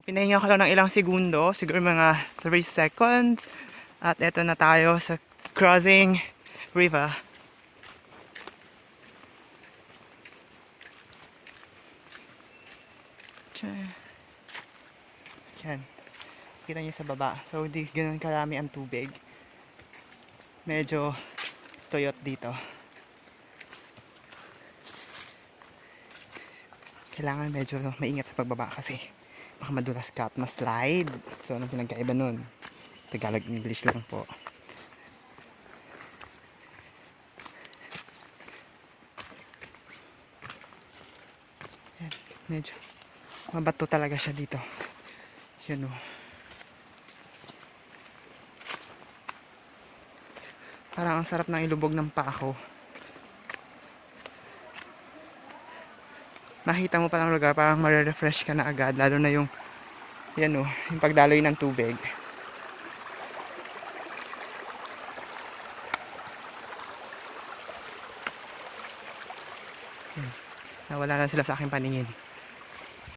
Pinahinga ko lang ng ilang segundo, siguro mga 3 seconds. At eto na tayo sa crossing river. Yan. Kita niyo sa baba. So, di ganun karami ang tubig. Medyo tuyot dito. Kailangan medyo maingat sa pagbaba kasi baka madulas ka at ma-slide. So, anong pinagkaiba nun? Tagalog English lang po. Yan. Medyo mabato talaga siya dito. Yan o. Parang ang sarap ng ilubog ng paa ko. Makita mo pa ng lugar, parang ma-refresh ka na agad. Lalo na yung, yan o, yung pagdaloy ng tubig. Nawala na sila sa aking paningin.